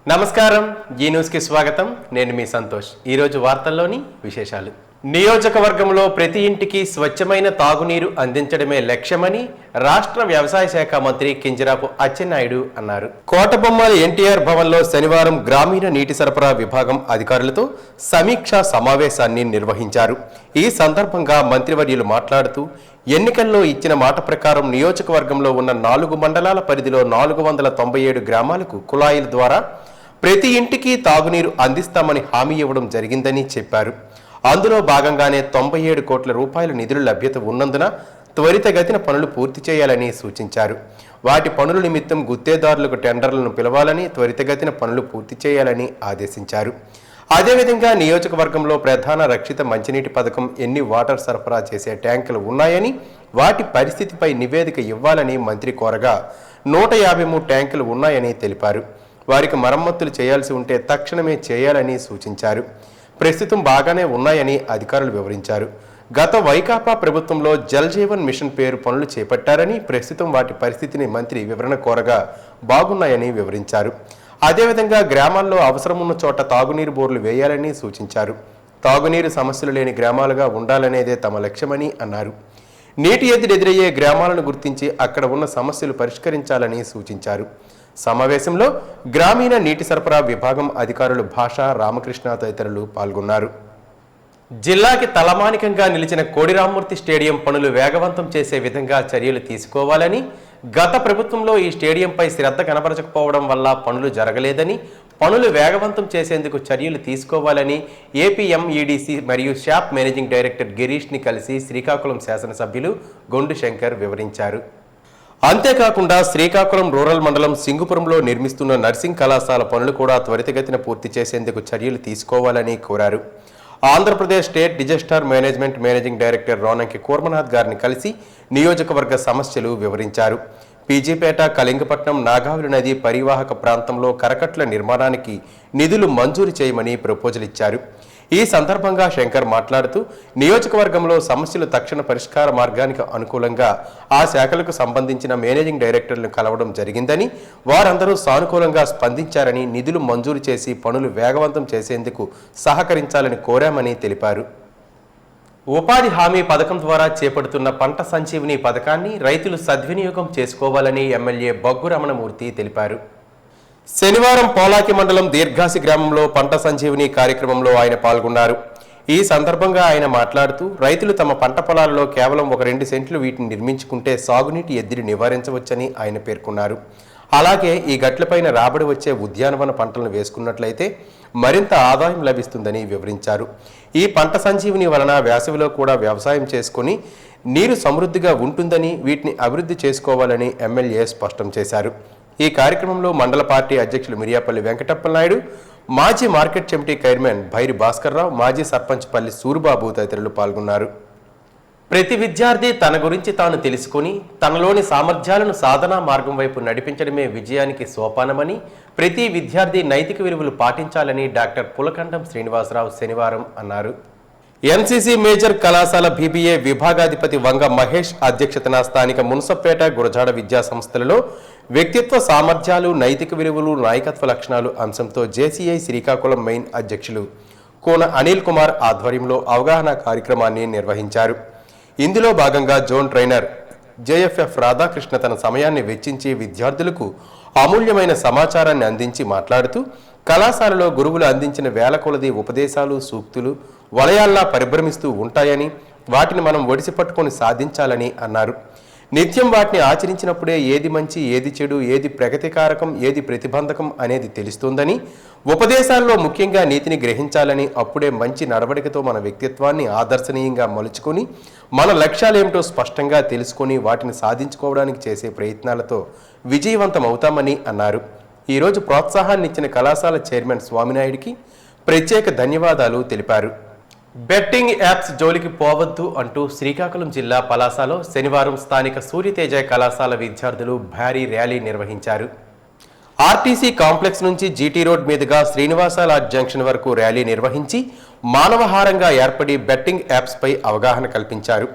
నమస్కారం ఈ న్యూస్ కి స్వాగతం నేను మీ సంతోష్ ఈ రోజు వార్తల్లోని విశేషాలు నియోజకవర్గంలో ప్రతి ఇంటికి స్వచ్ఛమైన తాగునీరు అందించడమే లక్ష్యమని రాష్ట్ర వ్యవసాయ శాఖ మంత్రి కింజరాపు అచ్చెన్నాయుడు అన్నారు కోటబొమ్మల ఎన్టీఆర్ భవన్లో శనివారం గ్రామీణ నీటి సరఫరా విభాగం అధికారులతో సమీక్షా సమావేశాన్ని నిర్వహించారు ఈ సందర్భంగా మంత్రివర్యులు మాట్లాడుతూ ఎన్నికల్లో ఇచ్చిన మాట ప్రకారం నియోజకవర్గంలో ఉన్న 4 మండలాల పరిధిలో 497 గ్రామాలకు కుళాయిల ద్వారా ప్రతి ఇంటికి తాగునీరు అందిస్తామని హామీ ఇవ్వడం జరిగిందని చెప్పారు అందులో భాగంగానే 97 కోట్ల రూపాయల నిధుల లభ్యత ఉన్నందున త్వరితగతిన పనులు పూర్తి చేయాలని సూచించారు వాటి పనుల నిమిత్తం గుత్తేదారులకు టెండర్లను పిలవాలని త్వరితగతిన పనులు పూర్తి చేయాలని ఆదేశించారు అదేవిధంగా నియోజకవర్గంలో ప్రధాన రక్షిత మంచినీటి పథకం ఎన్ని వాటర్ సరఫరా చేసే ట్యాంకులు ఉన్నాయని వాటి పరిస్థితిపై నివేదిక ఇవ్వాలని మంత్రి కోరగా 153 ట్యాంకులు ఉన్నాయని తెలిపారు వారికి మరమ్మతులు చేయాల్సి ఉంటే తక్షణమే చేయాలని సూచించారు ప్రస్తుతం బాగానే ఉన్నాయని అధికారులు వివరించారు గత వైకాపా ప్రభుత్వంలో జల్ జీవన్ మిషన్ పేరు పనులు చేపట్టారని ప్రస్తుతం వాటి పరిస్థితిని మంత్రి వివరణ కోరగా బాగున్నాయని వివరించారు అదేవిధంగా గ్రామాల్లో అవసరమున్న చోట తాగునీరు బోర్లు వేయాలని సూచించారు తాగునీరు సమస్యలు లేని గ్రామాలుగా ఉండాలనేదే తమ లక్ష్యమని అన్నారు నీటి ఎదురెదురయ్యే గ్రామాలను గుర్తించి అక్కడ ఉన్న సమస్యలు పరిష్కరించాలని సూచించారు సమావేశంలో గ్రామీణ నీటి సరఫరా విభాగం అధికారులు భాషా రామకృష్ణ తదితరులు పాల్గొన్నారు జిల్లాకి తలమానికంగా నిలిచిన కోడిరామ్మూర్తి స్టేడియం పనులు వేగవంతం చేసే విధంగా చర్యలు తీసుకోవాలని గత ప్రభుత్వంలో ఈ స్టేడియంపై శ్రద్ధ కనబరచకపోవడం వల్ల పనులు జరగలేదని పనులు వేగవంతం చేసేందుకు చర్యలు తీసుకోవాలని ఏపీఎంఈడిసి మరియు షాప్ మేనేజింగ్ డైరెక్టర్ గిరీష్ని కలిసి శ్రీకాకుళం శాసనసభ్యులు గొండు శంకర్ వివరించారు అంతేకాకుండా శ్రీకాకుళం రూరల్ మండలం సింగుపురంలో నిర్మిస్తున్న నర్సింగ్ కళాశాల పనులు కూడా త్వరితగతిన పూర్తి చేసేందుకు చర్యలు తీసుకోవాలని కోరారు Andhra Pradesh state disaster management managing director Ronanki Kurmanath గారిని కలిసి నియోజకవర్గ సమస్యలు వివరించారు పీజీపేట కళింగపట్నం నాగావళి నది పరివాహక ప్రాంతంలో కరకట్ల నిర్మాణానికి నిధులు మంజూరు చేయమని ప్రపోజల్ ఇచ్చారు ఈ సందర్భంగా శంకర్ మాట్లాడుతూ నియోజకవర్గంలో సమస్యలు తక్షణ పరిష్కార మార్గానికి అనుకూలంగా ఆ శాఖలకు సంబంధించిన మేనేజింగ్ డైరెక్టర్లను కలవడం జరిగిందని వారందరూ సానుకూలంగా స్పందించారని నిధులు మంజూరు చేసి పనులు వేగవంతం చేసేందుకు సహకరించాలని కోరామని తెలిపారు ఉపాధి హామీ పథకం ద్వారా చేపడుతున్న పంట సంజీవిని పథకాన్ని రైతులు సద్వినియోగం చేసుకోవాలని ఎమ్మెల్యే బొగ్గు రమణమూర్తి తెలిపారు శనివారం పోలాకి మండలం దీర్ఘాసి గ్రామంలో పంట సంజీవిని కార్యక్రమంలో ఆయన పాల్గొన్నారు ఈ సందర్భంగా ఆయన మాట్లాడుతూ రైతులు తమ పంట పొలాల్లో కేవలం 1-2 సెంట్లు వీటిని నిర్మించుకుంటే సాగునీటి ఎద్దిని నివారించవచ్చని ఆయన పేర్కొన్నారు అలాగే ఈ గట్లపైన రాబడి వచ్చే ఉద్యానవన పంటలను వేసుకున్నట్లయితే మరింత ఆదాయం లభిస్తుందని వివరించారు ఈ పంట సంజీవిని వలన వేసవిలో కూడా వ్యవసాయం చేసుకుని నీరు సమృద్ధిగా ఉంటుందని వీటిని అభివృద్ధి చేసుకోవాలని ఎమ్మెల్యే స్పష్టం చేశారు ఈ కార్యక్రమంలో మండల పార్టీ అధ్యక్షులు మిరియాపల్లి వెంకటప్పలనాయుడు మాజీ market committee chairman Bhairi Bhaskarrao మాజీ సర్పంచ్ పల్లి సూరిబాబు తదితరులు పాల్గొన్నారు ప్రతి విద్యార్థి తన గురించి తాను తెలుసుకుని తనలోని సామర్థ్యాలను సాధనా మార్గం వైపు నడిపించడమే విజయానికి సోపానమని ప్రతి విద్యార్థి నైతిక విలువలు పాటించాలని డాక్టర్ పులకండం శ్రీనివాసరావు శనివారం అన్నారు ఎన్సీసీ మేజర్ కళాశాల బీబీఏ విభాగాధిపతి వంగ మహేష్ అధ్యక్షతన స్థానిక మున్సపేట గురజాడ విద్యా సంస్థలలో వ్యక్తిత్వ సామర్థ్యాలు నైతిక విలువలు నాయకత్వ లక్షణాలు అంశంతో జేసీఐ శ్రీకాకుళం మెయిన్ అధ్యక్షులు కోన అనిల్ కుమార్ ఆధ్వర్యంలో అవగాహన కార్యక్రమాన్ని నిర్వహించారు ఇందులో భాగంగా జోన్ ట్రైనర్ జేఎఫ్ఎఫ్ రాధాకృష్ణ తన సమయాన్ని వెచ్చించి విద్యార్థులకు అమూల్యమైన సమాచారాన్ని అందించి మాట్లాడుతూ కళాశాలలో గురువులు అందించిన వేల కొలది ఉపదేశాలు సూక్తులు వలయాల్లా పరిభ్రమిస్తూ ఉంటాయని వాటిని మనం ఒడిసి పట్టుకొని సాధించాలని అన్నారు నిత్యం వాటిని ఆచరించినప్పుడే ఏది మంచి ఏది చెడు ఏది ప్రగతికారకం ఏది ప్రతిబంధకం అనేది తెలుస్తుందని ఉపదేశాల్లో ముఖ్యంగా నీతిని గ్రహించాలని అప్పుడే మంచి నడవడికతో మన వ్యక్తిత్వాన్ని ఆదర్శనీయంగా మలుచుకొని మన లక్ష్యాలేమిటో స్పష్టంగా తెలుసుకొని వాటిని సాధించుకోవడానికి చేసే ప్రయత్నాలతో విజయవంతం అవుతామని అన్నారు ఈరోజు ప్రోత్సాహాన్ని ఇచ్చిన కళాశాల చైర్మన్ స్వామినాయుడికి ప్రత్యేక ధన్యవాదాలు తెలిపారు బెట్టింగ్ యాప్స్ జోలికి పోవద్దు అంటూ శ్రీకాకుళం జిల్లా పలాసలో శనివారం స్థానిక సూర్యతేజ కళాశాల విద్యార్థులు భారీ ర్యాలీ నిర్వహించారు ఆర్టీసీ కాంప్లెక్స్ నుంచి జీటీ రోడ్ మీదుగా శ్రీనివాస లాడ్జ్ జంక్షన్ వరకు ర్యాలీ నిర్వహించి మానవహారంగా ఏర్పడి బెట్టింగ్ యాప్స్ పై అవగాహన కల్పించారు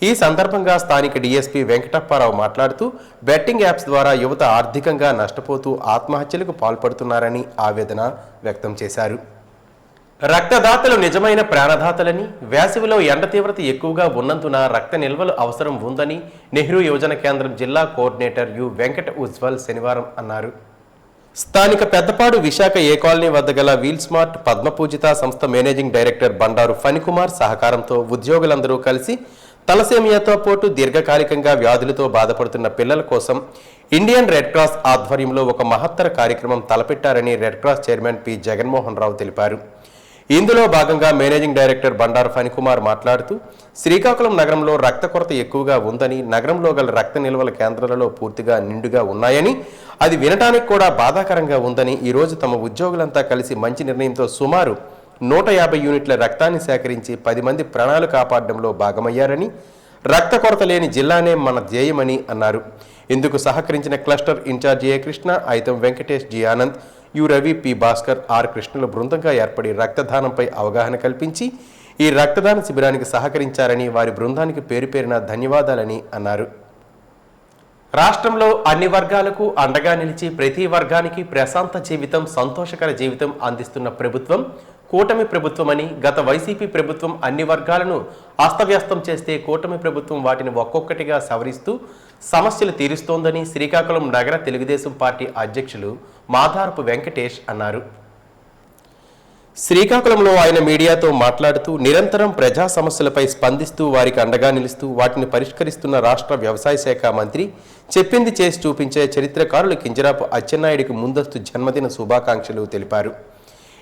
ఈ సందర్భంగా స్థానిక డీఎస్పీ వెంకటప్పారావు మాట్లాడుతూ బెట్టింగ్ యాప్స్ ద్వారా యువత ఆర్థికంగా నష్టపోతూ ఆత్మహత్యలకు పాల్పడుతున్నారని ఆవేదన వ్యక్తం చేశారు. రక్తదాతలు నిజమైన ప్రాణదాతలని, వేసవిలో ఎండ తీవ్రత ఎక్కువగా ఉన్నందున రక్త నిల్వలు అవసరం ఉందని నెహ్రూ యువజన కేంద్రం జిల్లా కోఆర్డినేటర్ యు వెంకట ఉజ్వల్ శనివారం అన్నారు. స్థానిక పెద్దపాడు విశాఖ ఏ కాలనీ వద్ద గల వీల్ స్మార్ట్ పద్మపూజిత సంస్థ మేనేజింగ్ డైరెక్టర్ బండారు ఫణికుమార్ సహకారంతో ఉద్యోగులందరూ కలిసి తలసేమియాతో పాటు దీర్ఘకాలికంగా వ్యాధులతో బాధపడుతున్న పిల్లల కోసం ఇండియన్ రెడ్ క్రాస్ ఆధ్వర్యంలో ఒక మహత్తర కార్యక్రమం తలపెట్టారని red cross chairman P Jaganmohan Rao తెలిపారు. ఇందులో భాగంగా మేనేజింగ్ డైరెక్టర్ బండారు ఫణికుమార్ మాట్లాడుతూ శ్రీకాకుళం నగరంలో రక్త కొరత ఎక్కువగా ఉందని, నగరంలో గల రక్త నిల్వల కేంద్రాలలో పూర్తిగా నిండుగా ఉన్నాయని, అది వినటానికి కూడా బాధాకరంగా ఉందని, ఈరోజు తమ ఉద్యోగులంతా కలిసి మంచి నిర్ణయంతో సుమారు 150 యూనిట్ల రక్తాన్ని సేకరించి 10 మంది ప్రాణాలు కాపాడడంలో భాగమయ్యారని, రక్త కొరత లేని జిల్లానే మన ధ్యేయమని అన్నారు. ఇందుకు సహకరించిన cluster in charge A Krishna, Aitham Venkatesh, G Anand, U Ravi, P Bhaskar, R కృష్ణుల బృందంగా ఏర్పడి రక్తదానంపై అవగాహన కల్పించి ఈ రక్తదాన శిబిరానికి సహకరించారని, వారి బృందానికి పేరు పేరున ధన్యవాదాలని అన్నారు. రాష్ట్రంలో అన్ని వర్గాలకు అండగా నిలిచి ప్రతి వర్గానికి ప్రశాంత జీవితం, సంతోషకర జీవితం అందిస్తున్న ప్రభుత్వం కూటమి ప్రభుత్వమని, గత వైసీపీ ప్రభుత్వం అన్ని వర్గాలను అస్తవ్యస్తం చేస్తే కూటమి ప్రభుత్వం వాటిని ఒక్కొక్కటిగా సవరిస్తూ సమస్యలు తీరుస్తోందని శ్రీకాకుళం నగర తెలుగుదేశం పార్టీ అధ్యక్షులు మాధారపు వెంకటేష్ అన్నారు. శ్రీకాకుళంలో ఆయన మీడియాతో మాట్లాడుతూ నిరంతరం ప్రజా సమస్యలపై స్పందిస్తూ వారికి అండగా నిలుస్తూ వాటిని పరిష్కరిస్తున్న రాష్ట్ర వ్యవసాయ శాఖ మంత్రి చెప్పింది చేసి చూపించే చరిత్రకారులు కింజరాపు అచ్చెన్నాయుడికి ముందస్తు జన్మదిన శుభాకాంక్షలు తెలిపారు.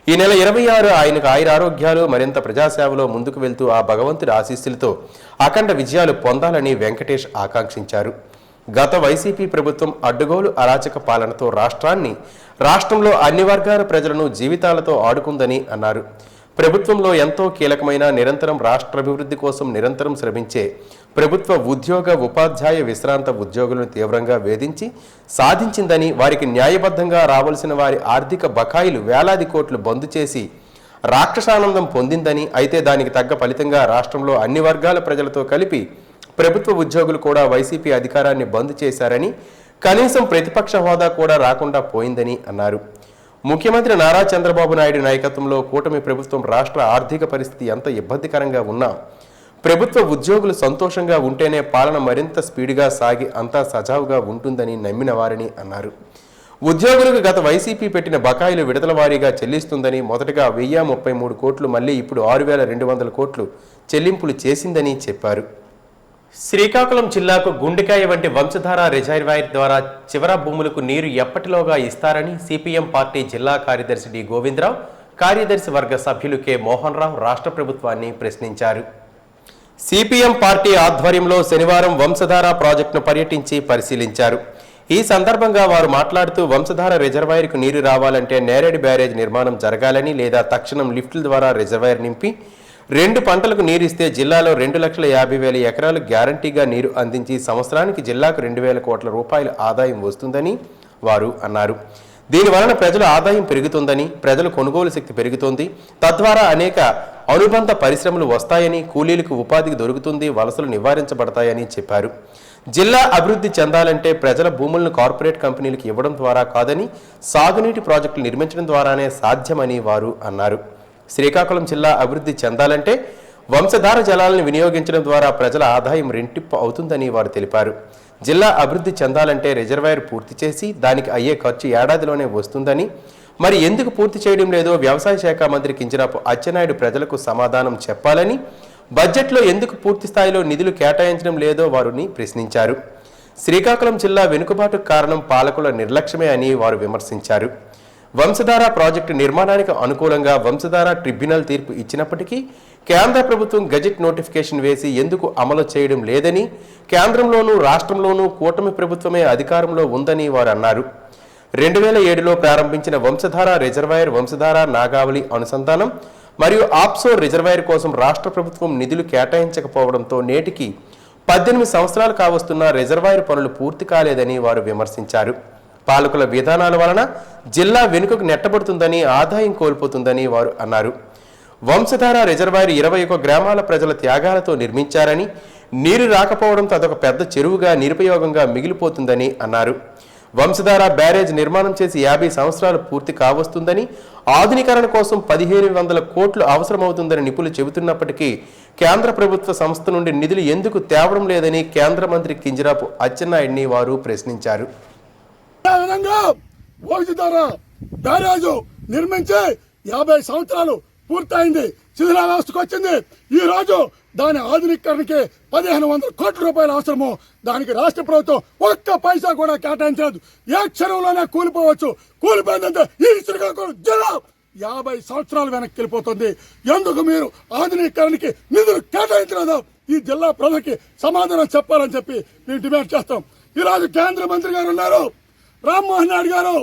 ఈ నెల 26 ఆయనకు ఆయురారోగ్యాలు, మరింత ప్రజాసేవలో ముందుకు వెళ్తూ ఆ భగవంతుడి ఆశీస్సులతో అఖండ విజయాలు పొందాలని వెంకటేష్ ఆకాంక్షించారు. గత వైసీపీ ప్రభుత్వం అడ్డుగోలు అరాచక పాలనతో రాష్ట్రంలో అన్ని వర్గాల ప్రజలను జీవితాలతో ఆడుకుందని అన్నారు. ప్రభుత్వంలో ఎంతో కీలకమైన నిరంతరం రాష్ట్రాభివృద్ధి కోసం నిరంతరం శ్రమించే ప్రభుత్వ ఉద్యోగ, ఉపాధ్యాయ, విశ్రాంత ఉద్యోగులను తీవ్రంగా వేధించి సాధించిందని, వారికి న్యాయబద్ధంగా రావాల్సిన వారి ఆర్థిక బకాయిలు వేలాది కోట్లు బంద్ చేసి రాక్షసానందం పొందిందని, అయితే దానికి తగ్గ ఫలితంగా రాష్ట్రంలో అన్ని వర్గాల ప్రజలతో కలిపి ప్రభుత్వ ఉద్యోగులు కూడా వైసీపీ అధికారాన్ని బంద్ చేశారని, కనీసం ప్రతిపక్ష హోదా కూడా రాకుండా పోయిందని అన్నారు. ముఖ్యమంత్రి నారా చంద్రబాబు నాయుడు నాయకత్వంలో కూటమి ప్రభుత్వం రాష్ట్ర ఆర్థిక పరిస్థితి ఎంత ఇబ్బందికరంగా ఉన్నా ప్రభుత్వ ఉద్యోగులు సంతోషంగా ఉంటేనే పాలన మరింత స్పీడ్గా సాగి అంతా సజావుగా ఉంటుందని నమ్మిన వారని అన్నారు. ఉద్యోగులకు గత వైసీపీ పెట్టిన బకాయిలు విడతల వారీగా చెల్లిస్తుందని, మొదటగా 1033 కోట్లు మళ్లీ ఇప్పుడు 6200 కోట్లు చెల్లింపులు చేసిందని చెప్పారు. శ్రీకాకుళం జిల్లాకు గుండెకాయ వంటి వంశధార రిజర్వాయర్ ద్వారా చివర భూములకు నీరు ఎప్పటిలోగా ఇస్తారని సిపిఎం పార్టీ జిల్లా కార్యదర్శి డి గోవిందరావు, కార్యదర్శి వర్గ సభ్యులు కె మోహన్ రావు రాష్ట్ర ప్రభుత్వాన్ని ప్రశ్నించారు. సిపిఎం పార్టీ ఆధ్వర్యంలో శనివారం వంశధార ప్రాజెక్టును పర్యటించి పరిశీలించారు. ఈ సందర్భంగా వారు మాట్లాడుతూ వంశధార రిజర్వాయర్కు నీరు రావాలంటే నేరేడు బ్యారేజ్ నిర్మాణం జరగాలని, లేదా తక్షణం లిఫ్టుల ద్వారా రిజర్వాయర్ నింపి 2 పంటలకు నీరిస్తే జిల్లాలో 2,50,000 ఎకరాలు గ్యారంటీగా నీరు అందించి సంవత్సరానికి జిల్లాకు 2,000 కోట్ల రూపాయల ఆదాయం వస్తుందని వారు అన్నారు. దీనివలన ప్రజల ఆదాయం పెరుగుతుందని, ప్రజల కొనుగోలు శక్తి పెరుగుతుంది, తద్వారా అనేక అనుబంధ పరిశ్రమలు వస్తాయని, కూలీలకు ఉపాధికి దొరుకుతుంది, వలసలు నివారించబడతాయని చెప్పారు. జిల్లా అభివృద్ధి చెందాలంటే ప్రజల భూములను కార్పొరేట్ కంపెనీలకు ఇవ్వడం ద్వారా కాదని, సాగునీటి ప్రాజెక్టులు నిర్మించడం ద్వారానే సాధ్యమని వారు అన్నారు. శ్రీకాకుళం జిల్లా అభివృద్ధి చెందాలంటే వంశధార జలాలను వినియోగించడం ద్వారా ప్రజల ఆదాయం రెట్టింపు అవుతుందని వారు తెలిపారు. జిల్లా అభివృద్ధి చెందాలంటే రిజర్వాయర్ పూర్తి చేసి దానికి అయ్యే ఖర్చు ఏడాదిలోనే వస్తుందని, మరి ఎందుకు పూర్తి చేయడం లేదో వ్యవసాయ శాఖ మంత్రి కింజరాపు అచ్చెన్నాయుడు ప్రజలకు సమాధానం చెప్పాలని, బడ్జెట్లో ఎందుకు పూర్తి స్థాయిలో నిధులు కేటాయించడం లేదో వారిని ప్రశ్నించారు. శ్రీకాకుళం జిల్లా వెనుకబాటుకు కారణం పాలకుల నిర్లక్ష్యమే అని వారు విమర్శించారు. వంశధార ప్రాజెక్టు నిర్మాణానికి అనుకూలంగా వంశధార ట్రిబ్యునల్ తీర్పు ఇచ్చినప్పటికీ కేంద్ర ప్రభుత్వం గెజెట్ నోటిఫికేషన్ వేసి ఎందుకు అమలు చేయడం లేదని, కేంద్రంలోనూ రాష్ట్రంలోనూ కూటమి ప్రభుత్వమే అధికారంలో ఉందని వారు అన్నారు. 2007లో ప్రారంభించిన వంశధార రిజర్వాయర్, వంశధార నాగావళి అనుసంధానం మరియు ఆప్సోర్ రిజర్వాయర్ కోసం రాష్ట్ర ప్రభుత్వం నిధులు కేటాయించకపోవడంతో నేటికి 18 సంవత్సరాలు కావస్తున్న రిజర్వాయర్ పనులు పూర్తి కాలేదని వారు విమర్శించారు. పాలకుల విధానాల వలన జిల్లా వెనుకకు నెట్టబడుతుందని, ఆదాయం కోల్పోతుందని వారు అన్నారు. వంశధార రిజర్వాయర్ 21 గ్రామాల ప్రజల త్యాగాలతో నిర్మించారని, నీరు రాకపోవడంతో అదొక పెద్ద చెరువుగా నిరుపయోగంగా మిగిలిపోతుందని అన్నారు. వంశధార బ్యారేజ్ నిర్మాణం చేసి 50 సంవత్సరాలు పూర్తి కావస్తుందని, ఆధునీకరణ కోసం 1500 కోట్లు అవసరమవుతుందని నిపుణులు చెబుతున్నప్పటికీ కేంద్ర ప్రభుత్వ సంస్థ నుండి నిధులు ఎందుకు తేవడం లేదని కేంద్ర మంత్రి కింజరాపు అచ్చెన్నాయుడిని వారు ప్రశ్నించారు. నిర్మించి 50 సంవత్సరాలు పూర్తయింది, శిథిలావస్థకు వచ్చింది. ఈ రోజు దాని ఆధునీకరణకి 1500 కోట్ల రూపాయలు అవసరము. దానికి రాష్ట్ర ప్రభుత్వం ఒక్క పైసా కూడా కేటాయించలేదు. ఏ క్షణంలోనే కూలిపోవచ్చు. కూలిపోయిందంటే ఈ శ్రీకాకుళం జిల్లా 50 సంవత్సరాలు వెనక్కి వెళ్ళిపోతుంది. ఎందుకు మీరు ఆధునీకరణకి నిధులు కేటాయించలేదు? ఈ జిల్లా ప్రజలకి సమాధానం చెప్పాలని చెప్పి మేము డిమాండ్ చేస్తాం. ఈరోజు కేంద్ర మంత్రి గారు ఉన్నారు, రామ్మోహన్ నాయుడు గారు.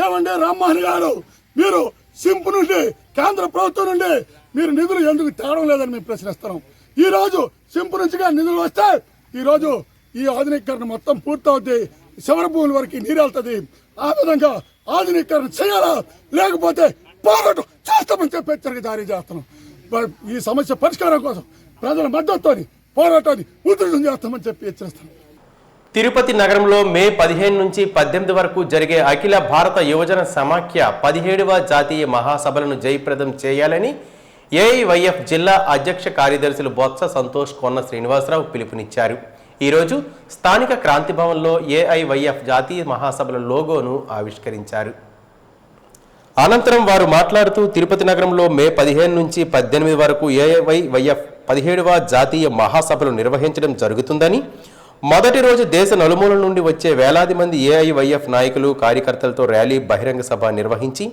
ఏమంటే రామ్మోహన్ గారు, మీరు సింపు నుండి కేంద్ర ప్రభుత్వం నుండి మీరు నిధులు ఎందుకు తేవడం లేదని మేము ప్రశ్నిస్తున్నాం. ఈ రోజు సింపు నుంచిగా నిధులు వస్తే ఈ రోజు ఈ ఆధునీకరణ మొత్తం పూర్తవుద్ది, శివర భూముల వరకు నీరు వెళ్తుంది. ఆ విధంగా ఆధునీకరణ చేయాలా, లేకపోతే పోరాటం చేస్తామని చెప్పి హెచ్చరిక జారీ చేస్తున్నాం. ఈ సమస్య పరిష్కారం కోసం ప్రజల మద్దతుతో పోరాటాన్ని ఉధృతం చేస్తామని చెప్పి హెచ్చరిస్తున్నాం. తిరుపతి నగరంలో మే 15 నుంచి 18 వరకు జరిగే అఖిల భారత యువజన సమాఖ్య 17వ జాతీయ మహాసభలను జయప్రదం చేయాలని ఏఐవైఎఫ్ జిల్లా అధ్యక్ష కార్యదర్శులు బొత్స సంతోష్, కొన్న శ్రీనివాసరావు పిలుపునిచ్చారు. ఈరోజు స్థానిక క్రాంతి భవన్లో ఏఐవైఎఫ్ జాతీయ మహాసభల లోగోను ఆవిష్కరించారు. అనంతరం వారు మాట్లాడుతూ తిరుపతి నగరంలో మే 15 నుంచి 18 వరకు ఏఐవైఎఫ్ 17వ జాతీయ మహాసభలు నిర్వహించడం జరుగుతుందని, మొదటి రోజు దేశ నలుమూలల నుండి వచ్చే వేలాది మంది ఏఐవైఎఫ్ నాయకులు, కార్యకర్తలతో ర్యాలీ, బహిరంగ సభ నిర్వహించి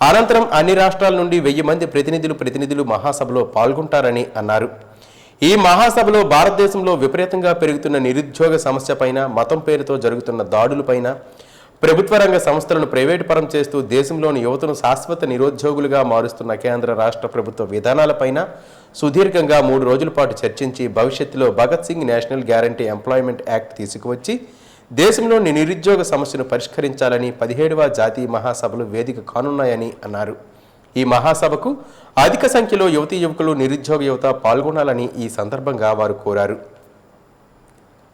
అనంతరం అన్ని రాష్ట్రాల నుండి 1000 మంది ప్రతినిధులు మహాసభలో పాల్గొంటారని అన్నారు. ఈ మహాసభలో భారతదేశంలో విపరీతంగా పెరుగుతున్న నిరుద్యోగ సమస్యపైన, మతం పేరుతో జరుగుతున్న దాడులపైన, ప్రభుత్వ రంగ సంస్థలను ప్రైవేటు పరం చేస్తూ దేశంలోని యువతను శాశ్వత నిరుద్యోగులుగా మారుస్తున్న కేంద్ర రాష్ట్ర ప్రభుత్వ విధానాలపైన సుదీర్ఘంగా 3 రోజుల పాటు చర్చించి భవిష్యత్తులో Bhagat Singh national guarantee employment act తీసుకువచ్చి దేశంలోని నిరుద్యోగ సమస్యను పరిష్కరించాలని 17వ జాతీయ మహాసభలు వేదిక కానున్నాయని అన్నారు. ఈ మహాసభకు అధిక సంఖ్యలో యువతీ యువకులు, నిరుద్యోగ యువత పాల్గొనాలని ఈ సందర్భంగా వారు కోరారు.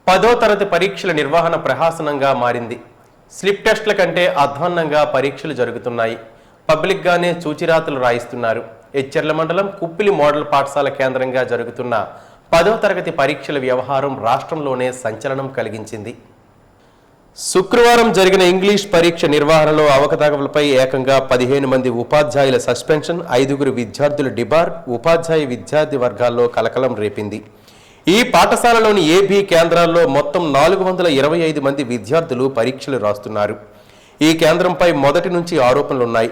10వ తరగతి పరీక్షల నిర్వహణ ప్రహసనంగా మారింది. స్లిప్ టెస్టుల కంటే అధ్వాన్నంగా పరీక్షలు జరుగుతున్నాయి. పబ్లిక్గానే చూచిరాతలు రాయిస్తున్నారు. ఎచ్చెర్ల మండలం కుప్పిలి మోడల్ పాఠశాల కేంద్రంగా జరుగుతున్న 10వ తరగతి పరీక్షల వ్యవహారం రాష్ట్రంలోనే సంచలనం కలిగించింది. శుక్రవారం జరిగిన ఇంగ్లీష్ పరీక్ష నిర్వహణలో అవకతవకలపై ఏకంగా 15 మంది ఉపాధ్యాయుల సస్పెన్షన్, 5గురు విద్యార్థుల డిబార్ ఉపాధ్యాయ విద్యార్థి వర్గాల్లో కలకలం రేపింది. ఈ పాఠశాలలోని ఏబీ కేంద్రాల్లో మొత్తం 425 మంది విద్యార్థులు పరీక్షలు రాస్తున్నారు. ఈ కేంద్రంపై మొదటి నుంచి ఆరోపణలున్నాయి.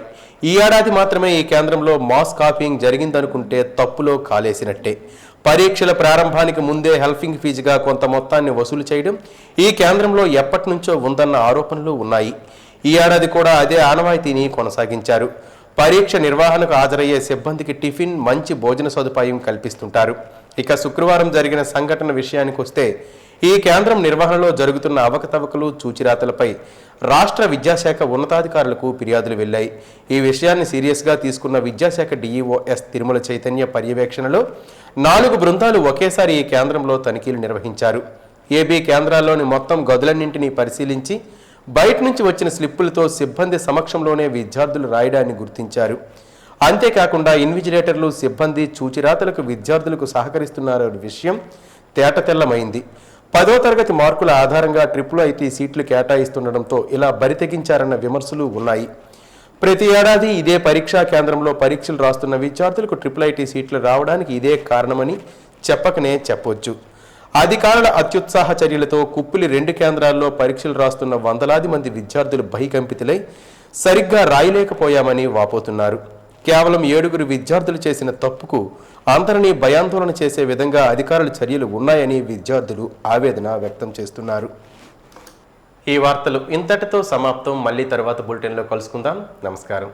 ఈ ఏడాది మాత్రమే ఈ కేంద్రంలో మాస్ కాపీయింగ్ జరిగిందనుకుంటే తప్పులో కాలేసినట్టే. పరీక్షల ప్రారంభానికి ముందే హెల్పింగ్ ఫీజుగా కొంత మొత్తాన్ని వసూలు చేయడం ఈ కేంద్రంలో ఎప్పటి నుంచో ఉందన్న ఆరోపణలు ఉన్నాయి. ఈ ఏడాది కూడా అదే ఆనవాయితీని కొనసాగించారు. పరీక్ష నిర్వహణకు హాజరయ్యే సిబ్బందికి టిఫిన్, మంచి భోజన సదుపాయం కల్పిస్తుంటారు. ఇక శుక్రవారం జరిగిన సంఘటన విషయానికి వస్తే ఈ కేంద్రం నిర్వహణలో జరుగుతున్న అవకతవకలు, చూచిరాతలపై రాష్ట్ర విద్యాశాఖ ఉన్నతాధికారులకు ఫిర్యాదులు వెళ్లాయి. ఈ విషయాన్ని సీరియస్గా తీసుకున్న విద్యాశాఖ డీఈఓ ఎస్ తిరుమల చైతన్య పర్యవేక్షణలో 4 బృందాలు ఒకేసారి ఈ కేంద్రంలో తనిఖీలు నిర్వహించారు. ఏబీ కేంద్రాల్లోని మొత్తం గదులన్నింటినీ పరిశీలించి బయట నుంచి వచ్చిన స్లిప్పులతో సిబ్బంది సమక్షంలోనే విద్యార్థులు రాయడాన్ని గుర్తించారు. అంతేకాకుండా ఇన్విజిలేటర్లు, సిబ్బంది చూచిరాతలకు విద్యార్థులకు సహకరిస్తున్నారనే విషయం తేటతెల్లమైంది. 10వ తరగతి మార్కుల ఆధారంగా IIIT సీట్లు కేటాయిస్తుండటంతో ఇలా బరితెగించారన్న విమర్శలు ఉన్నాయి. ప్రతి ఏడాది ఇదే పరీక్షా కేంద్రంలో పరీక్షలు రాస్తున్న విద్యార్థులకు IIIT సీట్లు రావడానికి ఇదే కారణమని చెప్పకనే చెప్పొచ్చు. అధికారుల అత్యుత్సాహ చర్యలతో కుప్పిలి 2 కేంద్రాల్లో పరీక్షలు రాస్తున్న వందలాది మంది విద్యార్థులు భయకంపితులై సరిగ్గా రాయలేకపోయామని వాపోతున్నారు. కేవలం 7గురు విద్యార్థులు చేసిన తప్పుకు అందరినీ భయాందోళన చేసే విధంగా అధికారుల చర్యలు ఉన్నాయని విద్యార్థులు ఆవేదన వ్యక్తం చేస్తున్నారు. ఈ వార్తలు ఇంతటితో సమాప్తం. మళ్ళీ తర్వాత బులెటిన్లో కలుసుకుందాం. నమస్కారం.